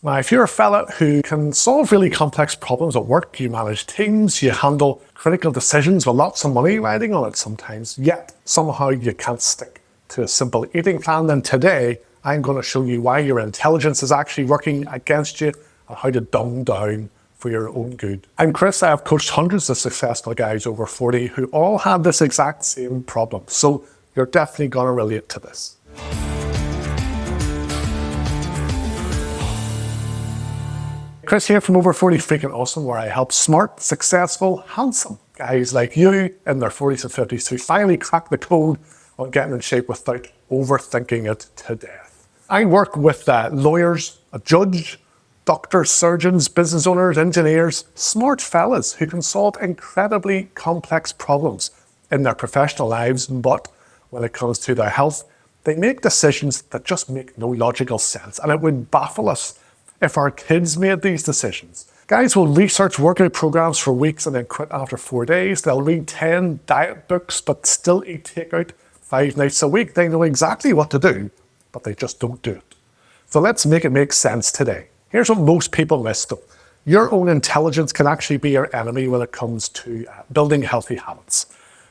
Now, if you're a fella who can solve really complex problems at work, you manage teams, you handle critical decisions with lots of money riding on it sometimes, yet somehow you can't stick to a simple eating plan, then today I'm going to show you why your intelligence is actually working against you and how to dumb down for your own good. I'm Chris. I have coached hundreds of successful guys over 40 who all had this exact same problem. So you're definitely going to relate to this. Chris here from Over 40 Freaking Awesome, where I help smart, successful, handsome guys like you in their 40s and 50s who finally crack the code on getting in shape without overthinking it to death. I work with lawyers, a judge, doctors, surgeons, business owners, engineers, smart fellas who can solve incredibly complex problems in their professional lives, but when it comes to their health, they make decisions that just make no logical sense, and it would baffle us if our kids made these decisions. Guys will research workout programs for weeks and then quit after 4 days. They'll read 10 diet books but still eat takeout 5 nights a week. They know exactly what to do, but they just don't do it. So let's make it make sense today. Here's what most people miss though. Your own intelligence can actually be your enemy when it comes to building healthy habits.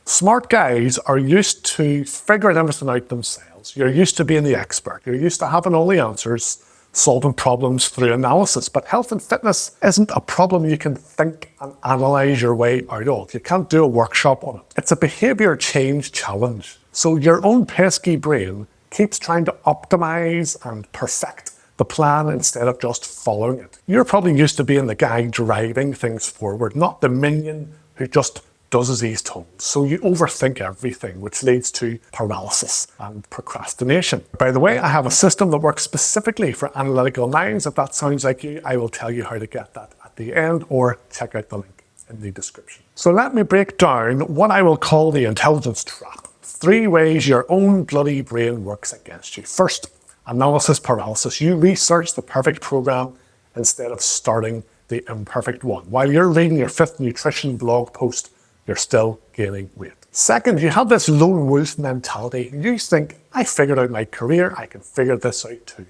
Smart guys are used to figuring everything out themselves. You're used to being the expert. You're used to having all the answers, solving problems through analysis. But health and fitness isn't a problem you can think and analyze your way out of. You can't do a workshop on it. It's a behavior change challenge. So your own pesky brain keeps trying to optimize and perfect the plan instead of just following it. You're probably used to being the guy driving things forward, not the minion who just does as he's told. So you overthink everything, which leads to paralysis and procrastination. By the way, I have a system that works specifically for analytical minds. If that sounds like you, I will tell you how to get that at the end, or check out the link in the description. So let me break down what I will call the intelligence trap. 3 ways your own bloody brain works against you. First, analysis paralysis. You research the perfect program instead of starting the imperfect one. While you're reading your 5th nutrition blog post, you're still gaining weight. Second, you have this lone wolf mentality. You think, I figured out my career, I can figure this out too.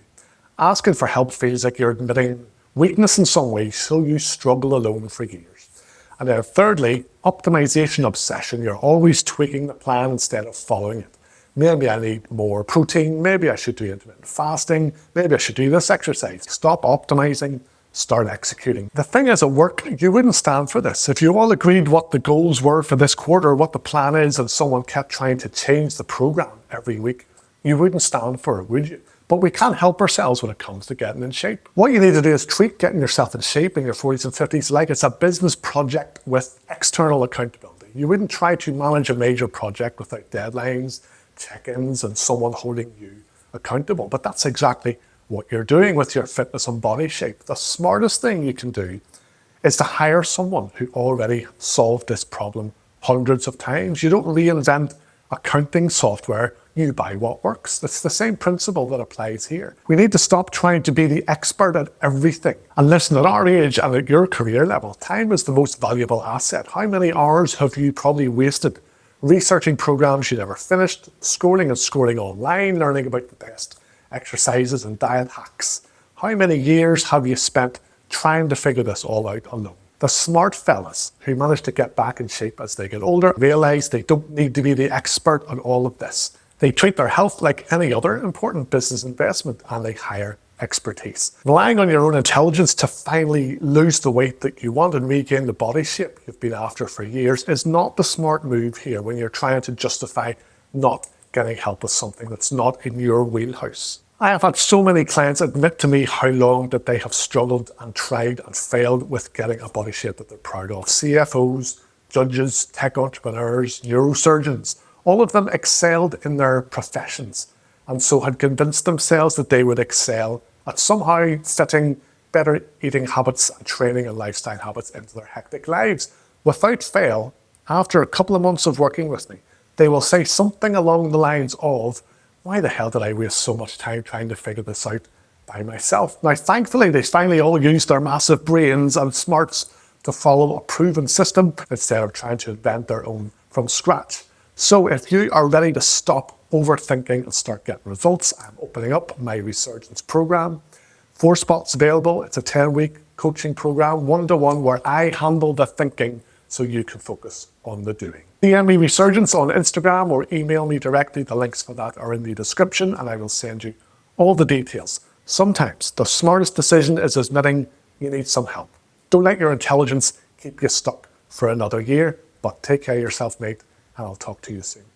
Asking for help feels like you're admitting weakness in some way, so you struggle alone for years. And then thirdly, optimization obsession. You're always tweaking the plan instead of following it. Maybe I need more protein, maybe I should do intermittent fasting, maybe I should do this exercise. Stop optimizing, start executing. The thing is, at work, you wouldn't stand for this. If you all agreed what the goals were for this quarter, what the plan is, and someone kept trying to change the program every week, you wouldn't stand for it, would you? But we can't help ourselves when it comes to getting in shape. What you need to do is treat getting yourself in shape in your 40s and 50s like it's a business project with external accountability. You wouldn't try to manage a major project without deadlines, check-ins, and someone holding you accountable. But that's exactly what you're doing with your fitness and body shape. The smartest thing you can do is to hire someone who already solved this problem hundreds of times. You don't reinvent accounting software, you buy what works. It's the same principle that applies here. We need to stop trying to be the expert at everything. And listen, at our age and at your career level, time is the most valuable asset. How many hours have you probably wasted researching programs you never finished, scrolling and scrolling online, learning about the best exercises and diet hacks? How many years have you spent trying to figure this all out alone? The smart fellas who manage to get back in shape as they get older realize they don't need to be the expert on all of this. They treat their health like any other important business investment, and they hire expertise. Relying on your own intelligence to finally lose the weight that you want and regain the body shape you've been after for years is not the smart move here when you're trying to justify not getting help with something that's not in your wheelhouse. I have had so many clients admit to me how long that they have struggled and tried and failed with getting a body shape that they're proud of. CFOs, judges, tech entrepreneurs, neurosurgeons, all of them excelled in their professions and so had convinced themselves that they would excel at somehow fitting better eating habits and training and lifestyle habits into their hectic lives. Without fail, after a couple of months of working with me, they will say something along the lines of, why the hell did I waste so much time trying to figure this out by myself? Now, thankfully, they finally all used their massive brains and smarts to follow a proven system instead of trying to invent their own from scratch. So if you are ready to stop overthinking and start getting results, I'm opening up my Resurgence program. 4 spots available. It's a 10-week coaching program, one-to-one, where I handle the thinking so you can focus on the doing. DM me Resurgence on Instagram or email me directly. The links for that are in the description and I will send you all the details. Sometimes the smartest decision is admitting you need some help. Don't let your intelligence keep you stuck for another year, but take care of yourself, mate, and I'll talk to you soon.